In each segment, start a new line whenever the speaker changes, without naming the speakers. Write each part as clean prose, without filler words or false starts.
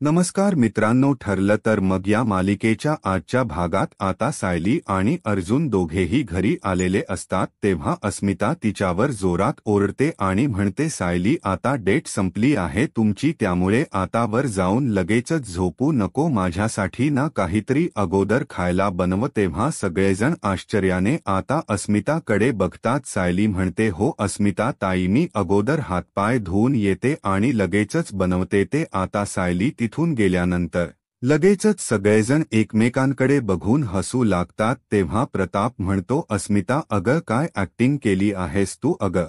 नमस्कार मित्रांनो, ठरलं तर मग या मालिकेच्या आजच्या भागात आता सायली आणि अर्जुन दोघेही घरी आलेले असतात तेव्हा अस्मिता तिच्यावर जोरात ओरडते आणि म्हणते, सायली आता डेट संपली आहे तुमची, त्यामुळे आता वर जाऊन लगेचच झोपू नको, माझ्यासाठी ना काहीतरी अगोदर खायला बनव. तेव्हा सगळेजण आश्चर्याने आता अस्मिताकडे बघतात. सायली म्हणते, हो अस्मिता ताई, मी अगोदर हातपाय धुवून येते आणि लगेचच बनवते ते. आता सायली तिथून गेल्यानंतर लगेचच सगळेजण एकमेकांकडे बघून हसू लागतात. तेव्हा प्रताप म्हणतो, अस्मिता अगं काय ऍक्टिंग केली आहेस तू अगं.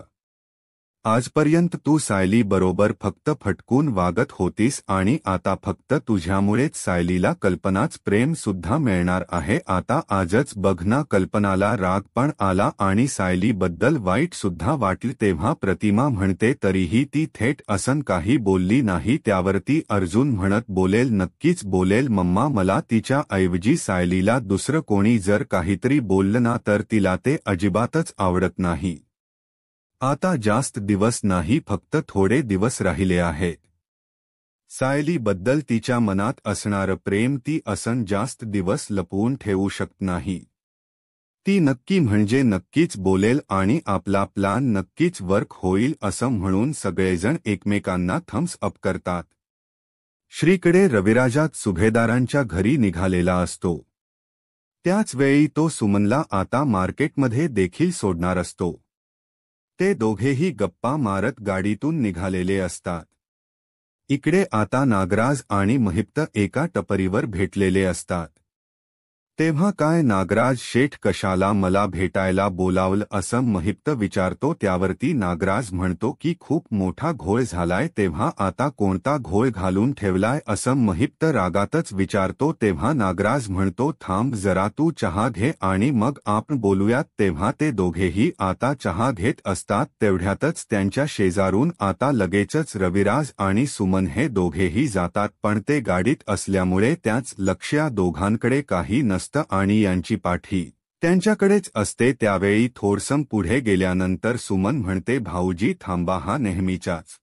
आजपर्यंत तू सायली बरोबर फक्त फटकून वागत होतीस आणि आता फक्त तुझ्यामुळेच सायलीला कल्पनाच प्रेम सुद्धा मिळणार आहे. आता आजच बघ ना. कल्पनाला राग पण आला आणि सायली बद्दल वाईट सुद्धा वाटले. तेव्हा प्रतिमा म्हणते, तरीही ती थेट असं काही बोलली नाही. त्यावरती अर्जुन म्हणत, बोलेल नक्कीच बोलेल मम्मा, मला तिच्या ऐवजी सायलीला दुसरं कोणी जर काहीतरी बोललं ना तर तिला ते अजिबातच आवडत नाही. आता जास्त दिवस नाही, फक्त थोडे दिवस राहिले आहेत. सायलीबद्दल तिच्या मनात असणारं प्रेम ती असं जास्त दिवस लपवून ठेवू शकत नाही. ती नक्की म्हणजे नक्कीच बोलेल आणि आपला प्लान नक्कीच वर्क होईल असं म्हणून सगळेजण एकमेकांना थम्स अप करतात. श्रीकडे रविराजात सुभेदारांच्या घरी निघालेला असतो. त्याच वेळी तो सुमनला आता मार्केटमध्ये देखील सोडणार असतो. ते दोघेही गप्पा मारत गाडीतून निघालेले असतात. इकडे आता नागराज आणि महिप्त एका टपरीवर भेटलेले असतात. तेव्हा काय नागराज शेठ, कशाला मला भेटायला बोलावलं असं महिप्त विचारतो. त्यावरती नागराज म्हणतो की खूप मोठा घोळ झालाय. तेव्हा आता कोणता घोळ घालून ठेवलाय असं महिप्त रागातच विचारतो. तेव्हा नागराज म्हणतो, थांब जरा, तू चहा घे आणि मग आपण बोलूयात. तेव्हा ते दोघेही आता चहा घेत असतात. तेवढ्यातच त्यांच्या शेजारून आता लगेचच रविराज आणि सुमन हे दोघेही जातात. पण ते गाडीत असल्यामुळे त्याच लक्ष या दोघांकडे काही नसतं आणि यांची पाठी त्यांच्याकडेच असते. त्यावेळी थोडसं पुढे गेल्यानंतर सुमन म्हणते, भाऊजी थांबा, हा नेहमीचाच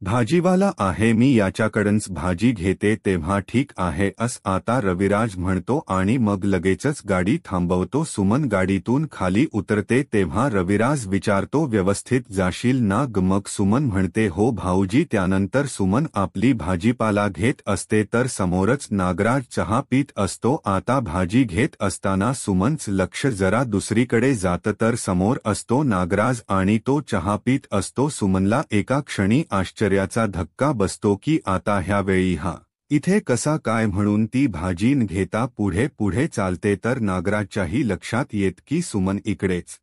भाजीवाला आहे, मी याच्याकडूनच भाजी घेते. तेव्हा ठीक आहे आता रविराज म्हणतो आणि मग लगेचच गाडी थांबवतो. सुमन गाडीतून खाली उतरते. तेव्हा रविराज विचारतो, व्यवस्थित जाशील ना ग? मग सुमन म्हणते, हो भाऊजी. त्यानंतर सुमन आपली भाजीपाला घेत असते तर समोरच नागराज चहा पीत असतो. आता भाजी घेत असताना सुमनच लक्ष जरा दुसरीकडे जातं तर समोर असतो नागराज आणि तो चहा पीत असतो. सुमनला एका क्षणी आश्चर्याचा धक्का बसतो की आता ह्या वेळी हा इथे कसा काय, म्हणून ती भाजी न घेता पुढे पुढे चालते तर नागराजच्याही लक्षात येत की सुमन इकडेच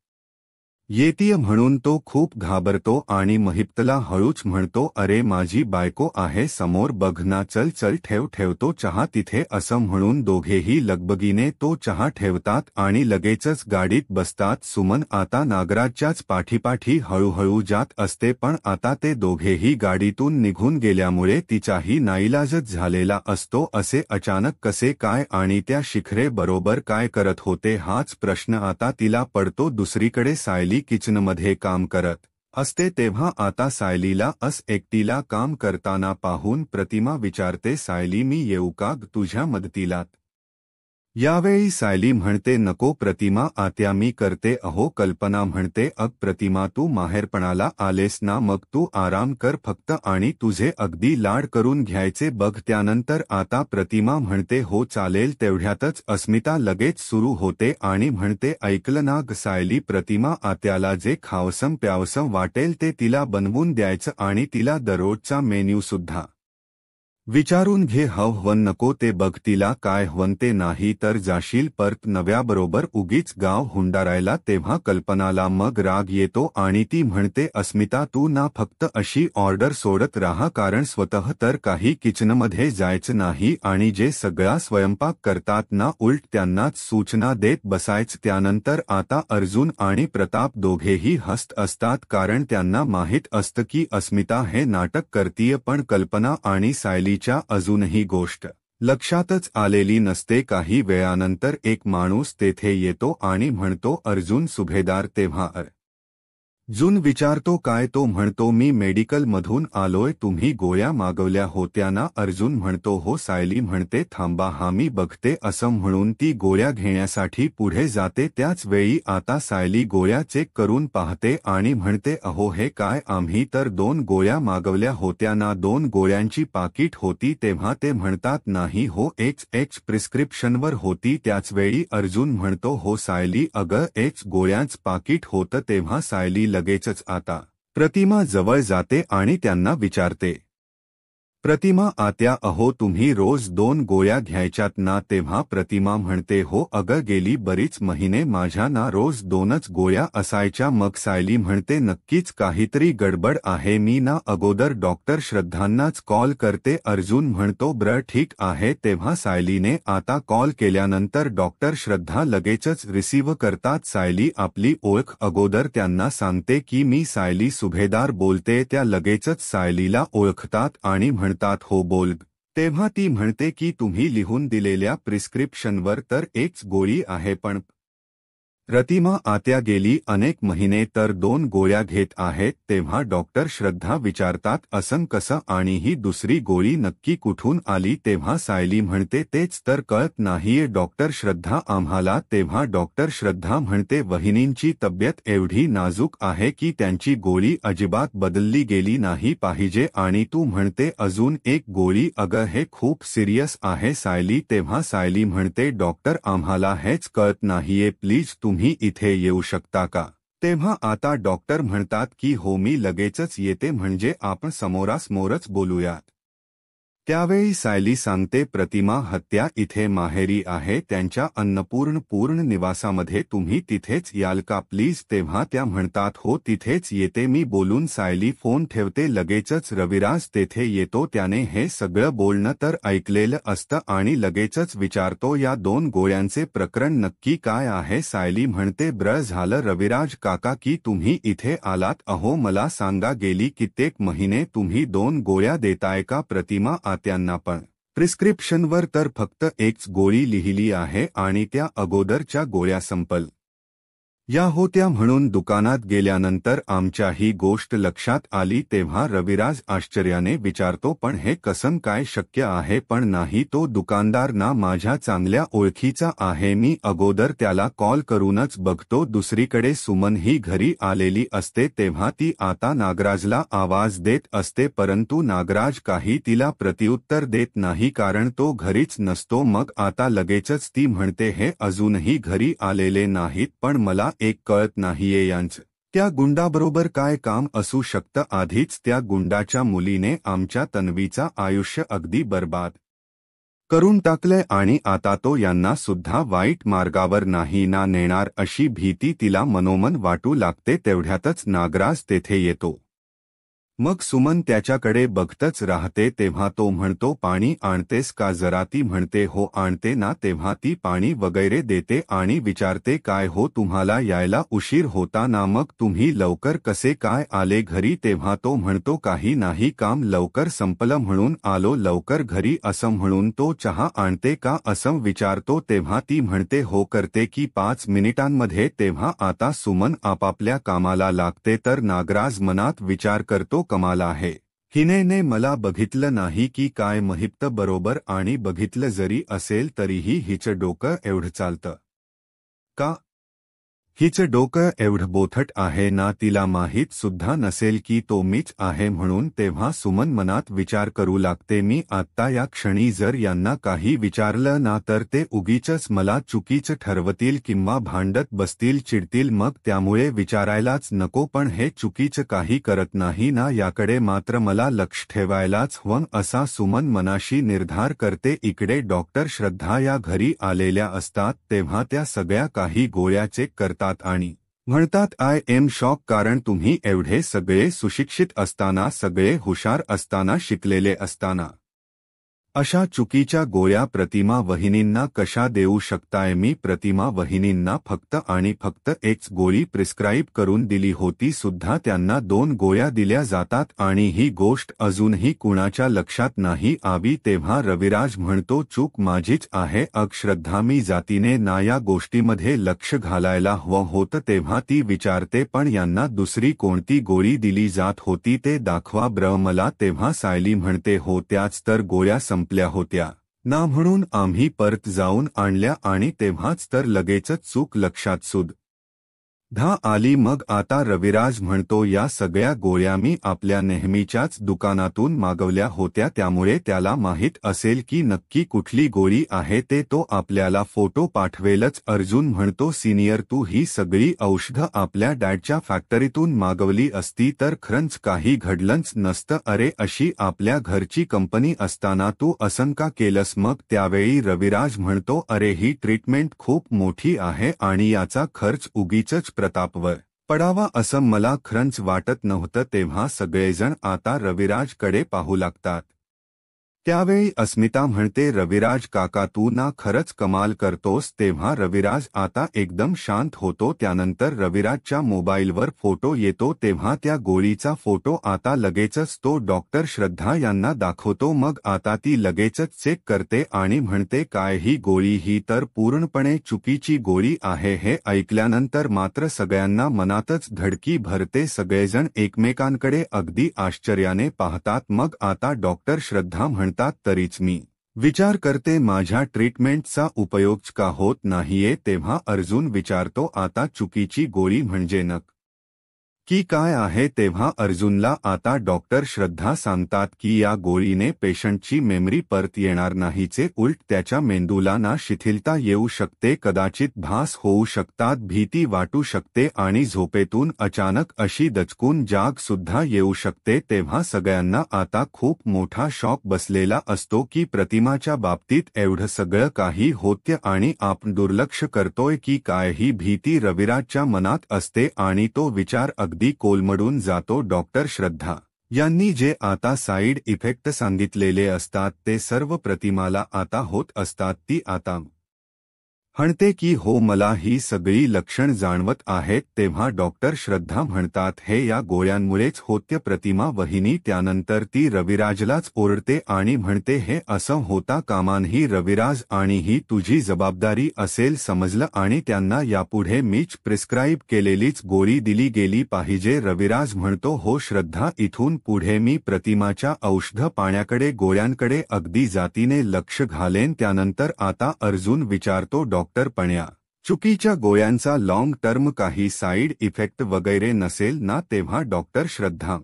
येतीय. म्हणून तो खूप घाबरतो आणि महिप्तला हळूच म्हणतो, अरे माझी बायको आहे समोर, बघ ना, चल चल ठेवतो चहा तिथे असं म्हणून दोघेही लगबगीने तो चहा ठेवतात आणि लगेचच गाडीत बसतात. सुमन आता नागराजच्याच पाठीपाठी हळूहळू जात असते. पण आता ते दोघेही गाडीतून निघून गेल्यामुळे तिचाही नाईलाजच झालेला असतो. असे अचानक कसे काय आणि त्या शिखरे बरोबर काय करत होते हाच प्रश्न आता तिला पडतो. दुसरीकडे सायली किचनमध्ये काम करत असते. तेव्हा आता सायलीला एकटीला काम करताना पाहून प्रतिमा विचारते, सायली मी येऊ का तुझ्या मदतीला? यावेळी सायली म्हणते, नको प्रतिमा, आत्या मी करते. अहो कल्पना म्हणते, प्रतिमा तू माहेरपणाला आलेस ना, मग तू आराम कर फक्त आणि तुझे अगदी लाड करून घ्यायचे बघ. त्यानंतर आता प्रतिमा म्हणते, हो चालेल. तेवढ्यातच अस्मिता लगेच सुरू होते आणि म्हणते, ऐकलं ना ग सायली, प्रतिमा आत्याला जे खावसं प्यावसं वाटेल ते तिला बनवून द्यायचं आणि तिला दररोजचा मेन्यू सुद्धा विचारून घे. हवं नको ते बघ, तिला काय हवं ते नाही तर जाशील परत नव्याबरोबर उगीच गाव हुंडारायला. तेव्हा कल्पनाला मग राग येतो आणि ती म्हणते, अस्मिता तू ना फक्त अशी ऑर्डर सोडत राहा, कारण स्वतः तर काही किचनमध्ये जायचं नाही आणि जे सगळा स्वयंपाक करतात ना उलट त्यांनाच सूचना देत बसायच. त्यानंतर आता अर्जुन आणि प्रताप दोघेही हसत असतात कारण त्यांना माहीत असतं की अस्मिता हे नाटक करतीय. पण कल्पना आणि सायली अजूनही गोष्ट लक्षातच आलेली नसते. काही वेळानंतर एक माणूस तेथे येतो आणि म्हणतो, अर्जुन सुभेदार. तेव्हा जून विचारतो काय? तो म्हणतो मी मेडिकलमधून आलोय, तुम्ही गोळ्या मागवल्या होत्या ना? अर्जुन म्हणतो हो. सायली म्हणते थांबा हा मी बघते असं म्हणून ती गोळ्या घेण्यासाठी पुढे जाते. त्याच वेळी आता सायली गोळ्या चेक करून पाहते आणि म्हणते अहो हे काय, आम्ही तर 2 गोळ्या मागवल्या होत्या ना, 2 गोळ्यांची पाकिट होती. तेव्हा ते म्हणतात नाही हो, एक्स प्रिस्क्रिप्शनवर होती. त्याचवेळी अर्जुन म्हणतो हो सायली, अगं एक्स गोळ्यांच पाकिट होतं. तेव्हा सायली लगेचच आता प्रतिमा जवळ जाते आणि त्यांना विचारते, प्रतिमा आत्या अहो तुम्ही रोज 2 गोळ्या घ्यायच्यात ना? तेव्हा प्रतिमा म्हणते हो अगं गेली बरीच महिने माझ्या ना रोज 2च गोळ्या असायच्या. मग सायली म्हणते नक्कीच काहीतरी गडबड आहे, मी ना अगोदर डॉक्टर श्रद्धांनाच कॉल करते. अर्जुन म्हणतो ब्र ठीक आहे. तेव्हा सायलीने आता कॉल केल्यानंतर डॉक्टर श्रद्धा लगेचच रिसीव्ह करतात. सायली आपली ओळख अगोदर त्यांना सांगते की मी सायली सुभेदार बोलते. त्या लगेचच सायलीला ओळखतात आणि म्हणतात हो बोल. तेव्हा ती म्हणते की तुम्ही लिहून दिलेल्या प्रिस्क्रिप्शनवर तर एकच गोळी आहे, पण प्रतिमा आत्या गेली अनेक महिने तर 2 गोळ्या घेत आहेत. तेव्हा डॉक्टर श्रद्धा विचारतात असं कसं आणि ही दुसरी गोळी नक्की कुठून आली? तेव्हा सायली म्हणते तेच तर कळत नाहीये डॉक्टर श्रद्धा आम्हाला. तेव्हा डॉक्टर श्रद्धा म्हणते वहिनींची तब्येत एवढी नाजूक आहे की त्यांची गोळी अजिबात बदलली गेली नाही पाहिजे. आणि तू म्हणते अजून एक गोळी, अगं हे खूप सिरियस आहे सायली. तेव्हा सायली म्हणते डॉक्टर आम्हाला हेच कळत नाहीये, प्लीज तुम्ही इथे येऊ शकता का? तेव्हा आता डॉक्टर म्हणतात की हो मी लगेचच येते, म्हणजे आपण समोरासमोरच बोलूयात. त्यावेळी सायली सांगते प्रतिमा हत्या इथे माहेरी आहे, त्यांच्या अन्नपूर्ण निवासामध्ये, तुम्ही तिथेच याल का प्लीज? तेव्हा त्या म्हणतात हो तिथेच येते मी. बोलून सायली फोन ठेवते. लगेचच रविराज तेथे येतो. त्याने हे सगळं बोलणं तर ऐकलेलं असतं आणि लगेचच विचारतो या 2 गोळ्यांचे प्रकरण नक्की काय आहे? सायली म्हणते ब्र झालं रविराज काका की तुम्ही इथे आलात. अहो मला सांगा गेली कित्येक महिने तुम्ही 2 गोळ्या देताय का? प्रतिमा त्यांना पण प्रिस्क्रिप्शनवर तर फक्त एकच गोळी लिहिली आहे आणि त्या अगोदरच्या गोळ्या संपल या होत्या म्हणून दुकानात गेल्यानंतर आमच्या ही गोष्ट लक्षात आली. तेव्हा रविराज आश्चर्याने विचारतो पण हे कसं काय शक्य आहे? पण नाही, तो दुकानदार ना माझ्या चांगल्या ओळखीचा आहे, मी अगोदर त्याला कॉल करूनच बघतो. दुसरीकडे सुमन ही घरी आलेली असते तेव्हा ती आता नागराजला आवाज देत असते, परंतु नागराज काही तिला प्रत्युत्तर देत नाही कारण तो घरीच नसतो. मग आता लगेचच ती म्हणते हे अजूनही घरी आलेले नाहीत, पण मला एक कळत नाहीये यांचं त्या गुंडाबरोबर काय काम असू शकतं? आधीच त्या गुंडाच्या मुलीने आमच्या तन्वीचा आयुष्य अगदी बर्बाद करून टाकलंय आणि आता तो यांना सुद्धा वाईट मार्गावर नाही ना नेणार अशी भीती तिला मनोमन वाटू लागते. तेवढ्यातच नागराज तेथे येतो. मग सुमन त्याच्याकडे बघतच राहते. तेव्हा तो म्हणतो पाणी आणतेस का जरा? ती म्हणते हो आणते ना. तेव्हा ती पाणी वगैरे देते आणि विचारते काय हो तुम्हाला यायला उशीर होता ना, मग तुम्ही लवकर कसे काय आले घरी? तेव्हा तो म्हणतो काही नाही, काम लवकर संपलं म्हणून आलो लवकर घरी. असं म्हणून तो चहा आणते का असं विचारतो. तेव्हा ती म्हणते हो करते की 5 मिनिटांमध्ये. तेव्हा आता सुमन आपापल्या कामाला लागते तर नागराज मनात विचार करतो कमाल आहे, हिने मला बघितलं नाही की काय? महिप्त बरोबर, आणि बघितलं जरी असेल तरीही हिचं डोकं एवढं चालतं का? हिचं डोकं एवढं बोथट आहे ना, तिला माहीत सुद्धा नसेल की तो मीच आहे म्हणून. तेव्हा सुमन मनात विचार करू लागते मी आत्ता या क्षणी जर यांना काही विचारलं ना तर ते उगीचच मला चुकीचं ठरवतील किंवा भांडत बसतील, चिडतील, मग त्यामुळे विचारायलाच नको. पण हे चुकीचं काही करत नाही ना, याकडे मात्र मला लक्ष ठेवायलाच हवं असा सुमन मनाशी निर्धार करते. इकडे डॉक्टर श्रद्धा या घरी आलेल्या असतात तेव्हा त्या सगळ्या काही गोळ्या चेक करतात आणि म्हणतात आय एम शॉक, कारण तुम्ही एवढे सगळे सुशिक्षित असताना, सगळे हुशार असताना, शिकलेले असताना अशा चुकीच्या गोळ्या प्रतिमा वहिनींना कशा देऊ शकताय? मी प्रतिमा वहिनींना फक्त आणि फक्त एकच गोळी प्रिस्क्राईब करून दिली होती, सुद्धा त्यांना 2 गोळ्या दिल्या जातात आणि ही गोष्ट अजूनही कुणाच्या लक्षात नाही आवी. तेव्हा रविराज म्हणतो, चूक माझीच आहे. श्रद्धा, मी जातीने ना या गोष्टीमध्ये लक्ष घालायला हवं होतं. तेव्हा ती विचारते, पण यांना दुसरी कोणती गोळी दिली जात होती ते दाखवा मला. तेव्हा सायली म्हणते, हो त्याच तर गोळ्या संपल्या होत्या ना, म्हणून आम्ही परत जाऊन आणल्या आणि तेव्हाच तर लगेचच चूक लक्षात सुद्धा आली. मग आता रविराज म्हणतो, या सगळ्या गोळ्या मी आपल्या नेहमीच्याच दुकानातून मागवल्या होत्या, त्यामुळे त्याला माहीत असेल की नक्की कुठली गोळी आहे ते. तो आपल्याला फोटो पाठवेलच. अर्जुन म्हणतो, सिनियर, तू ही सगळी औषधं आपल्या डॅडच्या फॅक्टरीतून मागवली असती तर खरंच काही घडलंच नसतं. अरे, अशी आपल्या घरची कंपनी असताना तू असं का केलंस? मग त्यावेळी रविराज म्हणतो, अरे, ही ट्रीटमेंट खूप मोठी आहे आणि याचा खर्च उगीचच प्रतापवर पडावा असं मला खरंच वाटत नव्हतं. तेव्हा सगळेजण आता रविराजकडे पाहू लागतात. त्यावेळी अस्मिता म्हणते, रविराज काका, तू ना खरंच कमाल करतोस. तेव्हा रविराज आता एकदम शांत होतो. त्यानंतर रविराजच्या मोबाईलवर फोटो येतो. तेव्हा त्या गोळीचा फोटो आता लगेचच तो डॉक्टर श्रद्धा यांना दाखवतो. मग आता ती लगेचच चेक करते आणि म्हणते, काय ही गोळी? ही तर पूर्णपणे चुकीची गोळी आहे. हे ऐकल्यानंतर मात्र सगळ्यांना मनातच धडकी भरते. सगळेजण एकमेकांकडे अगदी आश्चर्याने पाहतात. मग आता डॉक्टर श्रद्धा म्हणतात, तरीच मी विचार करते माझ्या ट्रीटमेंटचा उपयोग का होत नाहीये. तेव्हा अर्जुन विचारतो, आता चुकीची गोळी म्हणजे की काय आहे? तेव्हा अर्जुनला आता डॉक्टर श्रद्धा सांगतात की या गोळीने पेशंटची मेमरी परत येणार नाहीचे, उलट त्याच्या मेंदूला ना शिथिलता येऊ शकते, कदाचित भास होऊ शकतात, भीती वाटू शकते आणि झोपेतून अचानक अशी दचकून जाग सुद्धा येऊ शकते. तेव्हा सगळ्यांना आता खूप मोठा शॉक बसलेला असतो की प्रतिमाच्या बाबतीत एवढं सगळं काही होतं आणि आपण दुर्लक्ष करतोय की काय? ही भीती रविराजच्या मनात असते आणि तो विचार अगदी कोलमडून जातो. डॉक्टर श्रद्धा यांनी जे आता साईड इफेक्ट सांगितलेले असतात ते सर्व प्रतिमाला आता होत असतात. ती आता म्हणते की हो, मला ही सगळी लक्षण जाणवत आहेत. तेव्हा डॉक्टर श्रद्धा म्हणतात, हे या गोळ्यांमुळेच होत्य प्रतिमा वहिनी. त्यानंतर ती रविराजलाच ओरडते आणि म्हणते, हे असं होता कामा नये रविराज, आणि ही तुझी जबाबदारी असेल समजलं, आणि त्यांना यापुढे मीच प्रिस्क्राईब केलेलीच गोळी दिली गेली पाहिजे. रविराज म्हणतो, हो श्रद्धा, इथून पुढे मी प्रतिमाच्या औषध पाण्याकडे गोळ्यांकडे अगदी जातीने लक्ष घालेन. त्यानंतर आता अर्जुन विचारतो, डॉक्टर, पण या चुकीच्या गोळ्यांचा लॉंग टर्म काही साईड इफेक्ट वगैरे नसेल ना? तेव्हा डॉक्टर श्रद्धा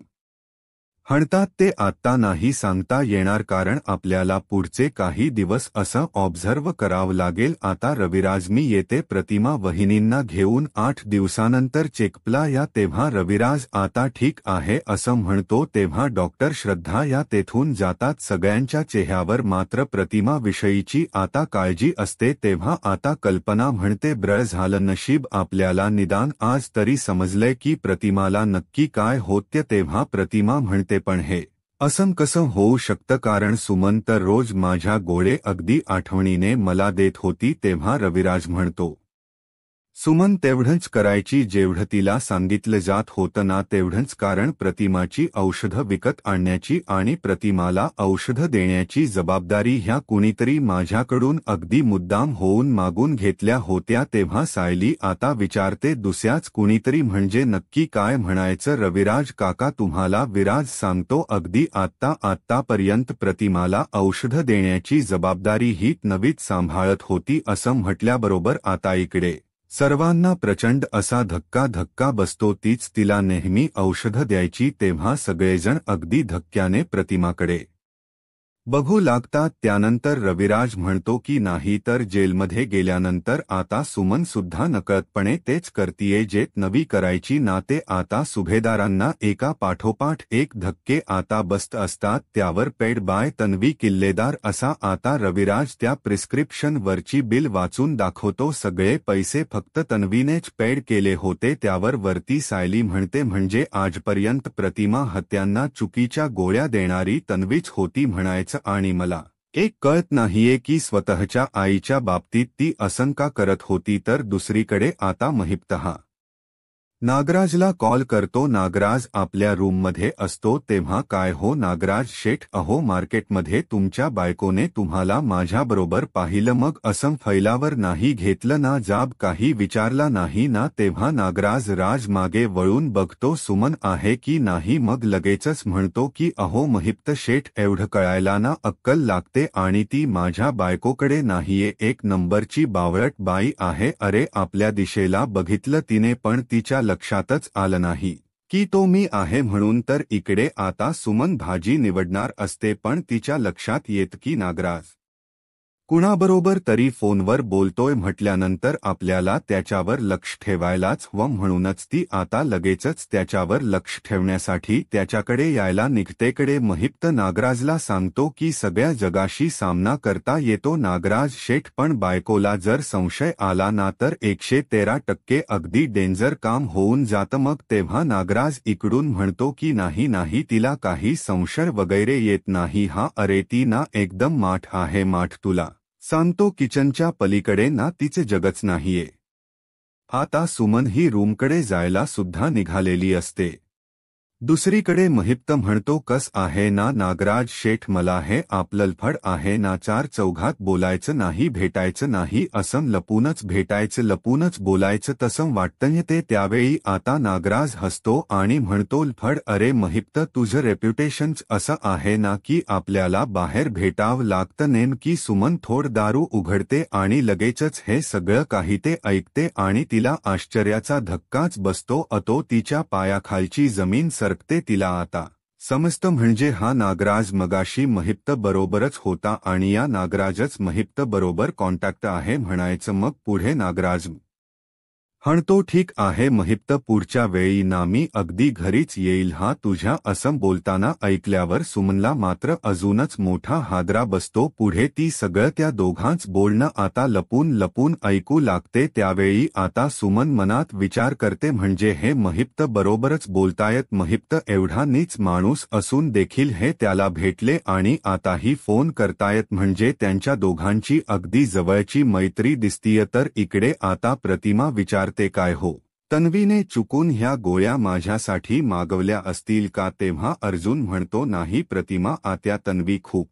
म्हणतात, ते आत्ता नाही सांगता येणार, कारण आपल्याला पुढचे काही दिवस असं ऑब्झर्व करावं लागेल. आता रविराज, मी येते प्रतिमा वहिनींना घेऊन 8 दिवसानंतर चेकअपला या. तेव्हा रविराज आता ठीक आहे असं म्हणतो. तेव्हा डॉक्टर श्रद्धा या तेथून जातात. सगळ्यांच्या चेहऱ्यावर मात्र प्रतिमा विषयीची आता काळजी असते. तेव्हा आता कल्पना म्हणते, बरं झालं, नशीब आपल्याला निदान आज तरी समजलंय की प्रतिमाला नक्की काय होतं. तेव्हा प्रतिमा म्हणते, पण हे असं कसं होऊ शकतं, कारण सुमन तर रोज माझ्या गोळे अगदी आठवणीने मला देत होती. तेव्हा रविराज म्हणतो, सुमन तेवढंच करायची जेवढं तिला सांगितलं जात होतं ना, तेवढंच, कारण प्रतिमाची औषधं विकत आणण्याची आणि प्रतिमाला औषधं देण्याची जबाबदारी ह्या कुणीतरी माझ्याकडून अगदी मुद्दाम होऊन मागून घेतल्या होत्या. तेव्हा सायली आता विचारते, दुसऱ्याच कुणीतरी म्हणजे नक्की काय म्हणायचं? रविराज काका, तुम्हाला विराज सांगतो, अगदी आत्तापर्यंत प्रतिमाला औषधं देण्याची जबाबदारी ही नवीच सांभाळत होती असं म्हटल्याबरोबर आता इकडे सर्वांना प्रचंड असा धक्का बसतो. तीच तिला नेहमी औषधं द्यायची. तेव्हा सगळेजण अगदी धक्क्याने प्रतिमाकडे बघू लागतात. त्यानंतर रविराज म्हणतो की नाही तर जेलमध्ये गेल्यानंतर आता सुमन सुद्धा नकळतपणे तेच करतीये जे नवी करायची ना. ते आता सुभेदारांना एका पाठोपाठ एक धक्के आता बसत असतात. त्यावर पेड बाय तन्वी किल्लेदार असा आता रविराज त्या प्रिस्क्रिप्शन वरची बिल वाचून दाखवतो. सगळे पैसे फक्त तन्वीनेच पेड केले होते. त्यावर वरती सायली म्हणते, म्हणजे आजपर्यंत प्रतिमा हत्यांना चुकीच्या गोळ्या देणारी तन्वीच होती म्हणायचं, आणि मला एक कळत नाहीये की स्वतःच्या आईच्या बाबतीत ती असं का करत होती तर दुसरीकडे आता महिप्तहा नागराजला कॉल करतो. नागराज आपल्या रूममध्ये असतो तेव्हा काय हो नागराज शेठ, अहो मार्केटमध्ये तुमच्या बायकोने तुम्हाला माझ्याबरोबर पाहिलं, मग असं फैलावर नाही घेतलं ना, जाब काही विचारला नाही ना. तेव्हा नागराज राज मागे वळून बघतो सुमन आहे की नाही, मग लगेचच म्हणतो की अहो महिप्त शेठ, एवढं कळायला ना अक्कल लागते आणि ती माझ्या बायकोकडे नाहीये, एक नंबरची बावळट बाई आहे. अरे आपल्या दिशेला बघितलं तिने पण तिच्या लक्षातच आलं नाही की तो मी आहे म्हणून, तर इकडे आता सुमन भाजी निवडणार असते पण तिच्या लक्षात येत की नागराज कुणाबरोबर तरी फोनवर बोलतोय म्हटल्यानंतर आपल्याला त्याच्यावर लक्ष ठेवायलाच हवं, म्हणूनच ती आता लगेचच त्याच्यावर लक्ष ठेवण्यासाठी त्याच्याकडे यायला निघतेकडे महिप्त नागराजला सांगतो की सगळ्या जगाशी सामना करता येतो नागराज शेठ, पण बायकोला जर संशय आला ना तर 113% अगदी डेंजर काम होऊन जातं. मग तेव्हा नागराज इकडून म्हणतो की नाही नाही, तिला काही संशय वगैरे येत नाही हा, अरे ती ना एकदम माठ आहे, माठ तुला सांगतो किचनच्या पलीकडे ना तिचे जगच नाहीये. आता सुमन ही रूमकडे जायला सुद्धा निघालेली असते. दुसरीकडे महिप्त म्हणतो कस आहे ना नागराज शेठ, मला हे आपलं फड आहे ना, चार चौघात बोलायचं नाही, भेटायचं नाही, असं लपूनच भेटायचं, लपूनच बोलायचं, तसं वाटतंय ते. त्यावेळी आता नागराज हसतो आणि म्हणतो फड, अरे महिप्त तुझं रेप्युटेशनच असं आहे ना की आपल्याला बाहेर भेटावं लागतं. नेमकी सुमन थोड दारू उघडते आणि लगेचच हे सगळं काही ते ऐकते आणि तिला आश्चर्याचा धक्काच बसतो. अतो तिच्या पायाखालची जमीन सरकते. तिला आता समजतं म्हणजे हा नागराज मगाशी महिप्त बरोबरच होता आणि या नागराजच महिप्त बरोबर कॉन्टॅक्ट आहे म्हणायचं. मग पुढे नागराज हणतो ठीक आहे महिप्त, पुढच्या वेळी ना मी अगदी घरीच येईल हा तुझ्या, असं बोलताना ऐकल्यावर सुमनला मात्र अजूनच मोठा हादरा बसतो. पुढे ती सगळं त्या दोघांच बोलणं आता लपून लपून ऐकू लागते. त्यावेळी आता सुमन मनात विचार करते म्हणजे हे महिप्त बरोबरच बोलतायत, महिप्त एवढा नीच माणूस असून देखील हे त्याला भेटले आणि आताही फोन करतायत म्हणजे त्यांच्या दोघांची अगदी जवळची मैत्री दिसतीय. तर इकडे आता प्रतिमा विचार ते काय हो, तन्वीने चुकून ह्या गोळ्या माझ्यासाठी मागवल्या असतील का. तेव्हा अर्जुन म्हणतो नाही प्रतिमा, आत्या तन्वी खूप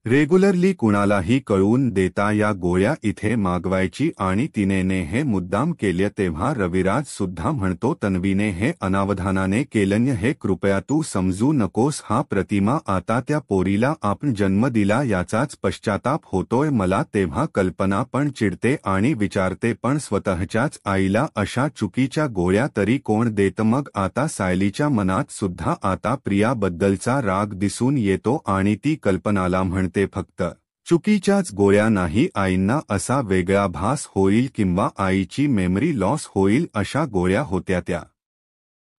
रेग्युलरली कुणालाही कळवून देता या गोळ्या इथे मागवायची आणि तिने हे मुद्दाम केले. तेव्हा रविराज सुद्धा म्हणतो तन्वीने हे अनावधानाने केलं, हे कृपया तू समजू नकोस हा प्रतिमा, आता त्या पोरीला आपण जन्म दिला याचाच पश्चाताप होतोय मला. तेव्हा कल्पना पण चिडते आणि विचारते पण स्वतःच्याच आईला अशा चुकीच्या गोळ्या तरी कोण देतं. मग आता सायलीच्या मनात सुद्धा आता प्रियाबद्दलचा राग दिसून येतो आणि ती कल्पनाला म्हणते फक्त चुकीच्याच गोळ्या नाही, आईंना असा वेगळा भास होईल किंवा आईची मेमरी लॉस होईल अशा गोळ्या होत्या त्या.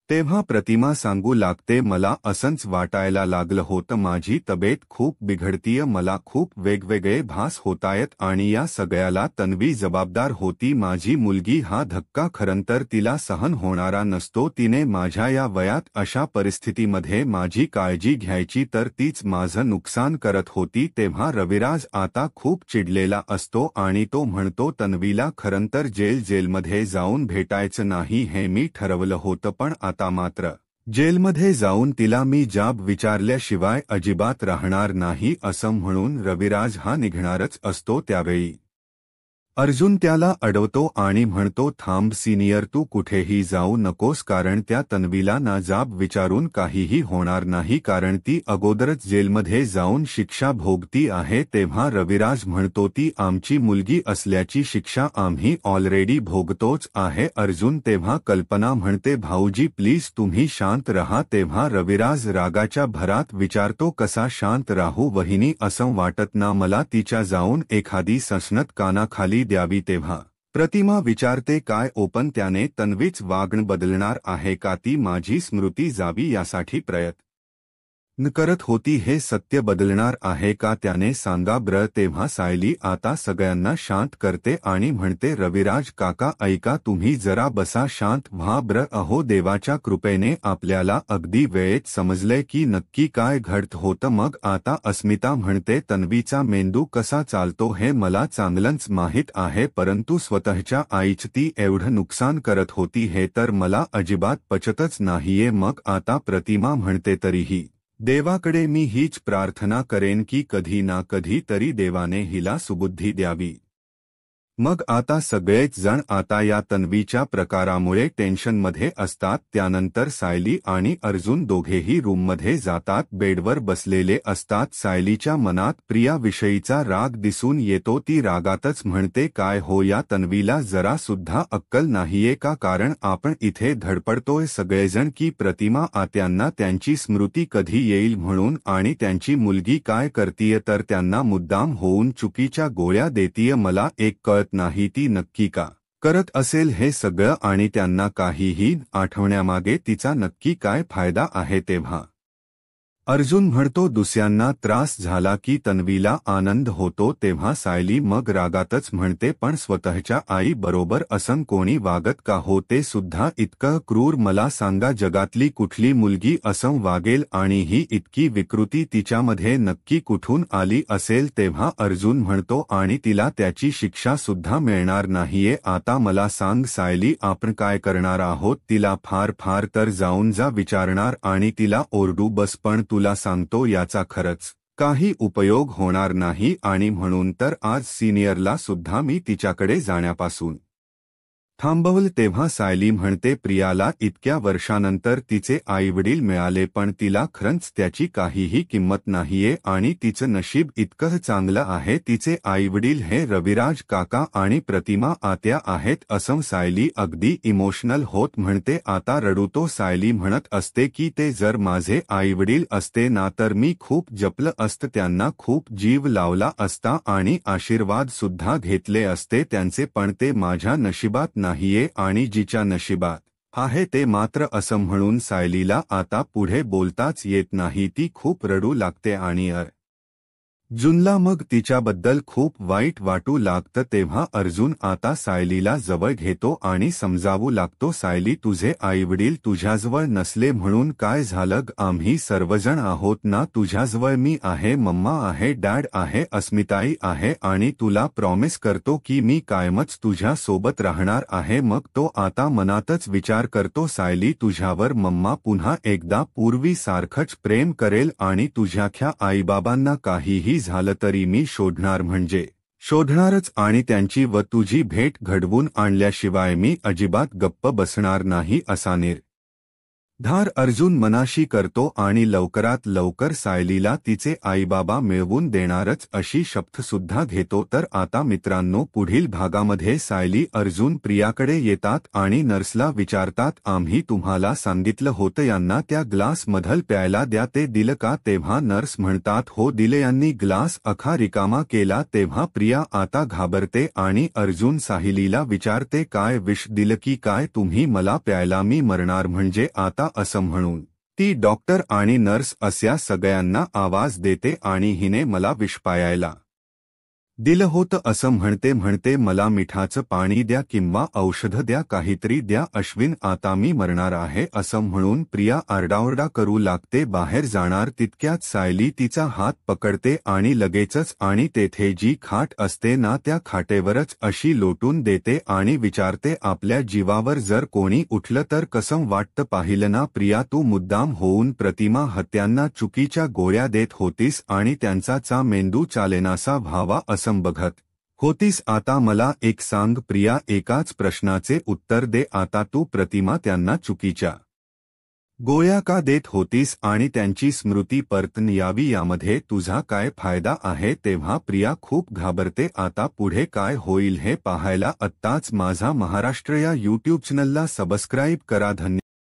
तेव्हा प्रतिमा सांगू लागते मला असंच वाटायला लागलं होतं, माझी तब्येत खूप बिघडतीय, मला खूप वेगवेगळे भास होतायत आणि या सगळ्याला तन्वी जबाबदार होती, माझी मुलगी. हा धक्का खरंतर तिला सहन होणारा नसतो, तिने माझ्या या वयात अशा परिस्थितीमध्ये माझी काळजी घ्यायची तर तीच माझं नुकसान करत होती. तेव्हा रविराज आता खूप चिडलेला असतो आणि तो म्हणतो तन्वीला खरंतर जेलमध्ये जाऊन भेटायचं नाही हे मी ठरवलं होतं, पण आता मात्र जेलमध्ये जाऊन तिला मी जाब विचारल्याशिवाय अजिबात राहणार नाही असं म्हणून रविराज हा निघणारच असतो. त्यावेळी अर्जुन त्याला अडवतो आणि म्हणतो थांब सिनियर, तू कुठेही जाऊ नकोस, कारण त्या तन्वीला ना जाब विचारून काहीही होणार नाही, कारण ती अगोदरच जेलमध्ये जाऊन शिक्षा भोगती आहे. तेव्हा रविराज म्हणतो ती आमची मुलगी असल्याची शिक्षा आम्ही ऑलरेडी भोगतोच आहे. अर्जुन तेव्हा कल्पना म्हणते भाऊजी प्लीज तुम्ही शांत रहा. तेव्हा रविराज रागाच्या भरात विचारतो कसा शांत राहू वहिनी, असं वाटत ना मला तिच्या जाऊन एखादी ससनत कानाखाली द्यावी. तेव्हा प्रतिमा विचारते काय ओपन त्याने तन्वीच वागणं बदलणार आहे का, ती माझी स्मृती जावी यासाठी प्रयत्न करत होती हे सत्य बदलणार आहे का त्याने सांगा ब्र. तेव्हा सायली आता सगळ्यांना शांत करते आणि म्हणते रविराज काका ऐका तुम्ही जरा बसा शांत व्हा ब्र. अहो देवाच्या कृपेने आपल्याला अगदी वेळेत समजलंय की नक्की काय घडत होतं. मग आता अस्मिता म्हणते तन्वीचा मेंदू कसा चालतो हे मला चांगलंच माहीत आहे परंतु स्वतःच्या आईच ती एवढं नुकसान करत होती हे तर मला अजिबात पचतच नाहीये. मग आता प्रतिमा म्हणते तरीही देवाकडे मी हीच प्रार्थना करेन की कधी ना कधी तरी देवाने हिला सुबुद्धी द्यावी. मग आता सगळेच जण आता या तन्वीच्या प्रकारामुळे टेन्शनमध्ये असतात. त्यानंतर सायली आणि अर्जुन दोघेही रूममध्ये जातात. बेडवर बसलेले असतात. सायलीच्या मनात प्रियाविषयीचा राग दिसून येतो. ती रागातच म्हणते काय हो या तन्वीला जरा सुद्धा अक्कल नाहीये का. कारण आपण इथे धडपडतोय सगळेजण की प्रतिमा आत्यांना त्यांची स्मृती कधी येईल म्हणून आणि त्यांची मुलगी काय करतीये तर त्यांना मुद्दाम होऊन चुकीच्या गोळ्या देतीये. मला एक कळत नाही ती नक्की का करत असेल हे सगळं आणि त्यांना काहीही आठवण्यामागे तिचा नक्की काय फायदा आहे. तेव्हा अर्जुन म्हणतो दुसऱ्यांना त्रास झाला की तन्वीला आनंद होतो. तेव्हा सायली मग रागातच म्हणते पण स्वतःच्या आई बरोबर असं कोणी वागत का हो ते सुद्धा इतकं क्रूर. मला सांगा जगातली कुठली मुलगी असं वागेल आणि ही इतकी विकृती तिच्यामध्ये नक्की कुठून आली असेल. तेव्हा अर्जुन म्हणतो आणि तिला त्याची शिक्षा सुद्धा मिळणार नाहीये. आता मला सांग सायली आपण काय करणार आहोत. तिला फार तर जाऊन जा विचारणार आणि तिला ओरडू बस पण तुला सांगतो याचा खरंच काही उपयोग होणार नाही आणि म्हणून तर आज सिनियरला सुद्धा मी तिच्याकडे जाण्यापासून थांबवलं. तेव्हा सायली म्हणते प्रियाला इतक्या वर्षानंतर तिचे आईवडील मिळाले पण तिला खरंच त्याची काहीही किंमत नाहीये आणि तिचं नशीब इतकं चांगलं आहे. तिचे आईवडील हे रविराज काका आणि प्रतिमा आत्या आहेत असं सायली अगदी इमोशनल होत म्हणते. आता रडूतो. सायली म्हणत असते की ते जर माझे आईवडील असते ना तर मी खूप जपलं असतं त्यांना खूप जीव लावला असता आणि आशीर्वाद सुद्धा घेतले असते त्यांचे पण ते माझ्या नशिबात नाहीये आणि जिच्या नशिबात आहे ते मात्र असं म्हणून सायलीला आता पुढे बोलताच येत नाही. ती खूप रडू लागते आणि अर्जुनला मग तिच्याबद्दल खूप वाईट वाटू लागतं. तेव्हा अर्जुन आता सायलीला जवळ घेतो आणि समजावू लागतो सायली तुझे आईवडील तुझ्याजवळ नसले म्हणून काय झालं आम्ही सर्वजण आहोत ना तुझ्याजवळ. मी आहे मम्मा आहे डॅड आहे अस्मिताई आहे आणि तुला प्रॉमिस करतो की मी कायमच तुझ्या सोबत राहणार आहे. मग तो आता मनातच विचार करतो सायली तुझ्यावर मम्मा पुन्हा एकदा पूर्वीसारखंच प्रेम करेल आणि तुझ्याख्या आईबाबांना काहीही झालं तरी मी शोधणार म्हणजे शोधणारच आणि त्यांची व तुझी भेट घडवून आणल्याशिवाय मी अजिबात गप्प बसणार नाही असा निर्धार अर्जुन मनाशी करतो आणि लवकरात लवकर सायलीला तिचे आईबाबा मिळवून देणारच अशी शपथसुद्धा घेतो. तर आता मित्रांनो पुढील भागामध्ये सायली अर्जुन प्रियाकडे येतात आणि नर्सला विचारतात आम्ही तुम्हाला सांगितलं होतं यांना त्या ग्लासमधलं प्यायला द्या ते दिलं का. तेव्हा नर्स म्हणतात हो दिले यांनी ग्लास अखा रिकामा केला. तेव्हा प्रिया आता घाबरते आणि अर्जुन सायलीला विचारते काय विष दिलं की काय तुम्ही मला प्यायला मी मरणार म्हणजे आता असं म्हणून ती डॉक्टर आणि नर्स अशा सगळ्यांना आवाज देते आणि हिने मला विष प्यायला दिलं होतं असं म्हणते मला मिठाचं पाणी द्या किंवा औषधं द्या काहीतरी द्या अश्विन आता मी मरणार आहे असं म्हणून प्रिया आरडाओरडा करू लागते. बाहेर जाणार तितक्यात सायली तिचा हात पकडते आणि लगेचच आणि तेथे जी खाट असते ना त्या खाटेवरच अशी लोटून देते आणि विचारते आपल्या जीवावर जर कोणी उठलं तर कसं वाटतं पाहिलं ना प्रिया तू मुद्दाम होऊन प्रतिमा हत्यांना चुकीच्या गोळ्या देत होतीस आणि त्यांचा मेंदू चालेनासा व्हावा असं बघत होतीस. आता मला एक सांग प्रिया एकाच प्रश्नाचे उत्तर दे आता तू प्रतिमा त्यांना चुकीच्या गोळ्या का देत होतीस आणि त्यांची स्मृती परत यावी यामध्ये तुझा काय फायदा आहे. तेव्हा प्रिया खूप घाबरते. आता पुढे काय होईल हे पाहायला आत्ताच माझा महाराष्ट्र या यूट्यूब चॅनलला सबस्क्राईब करा. धन्यवाद.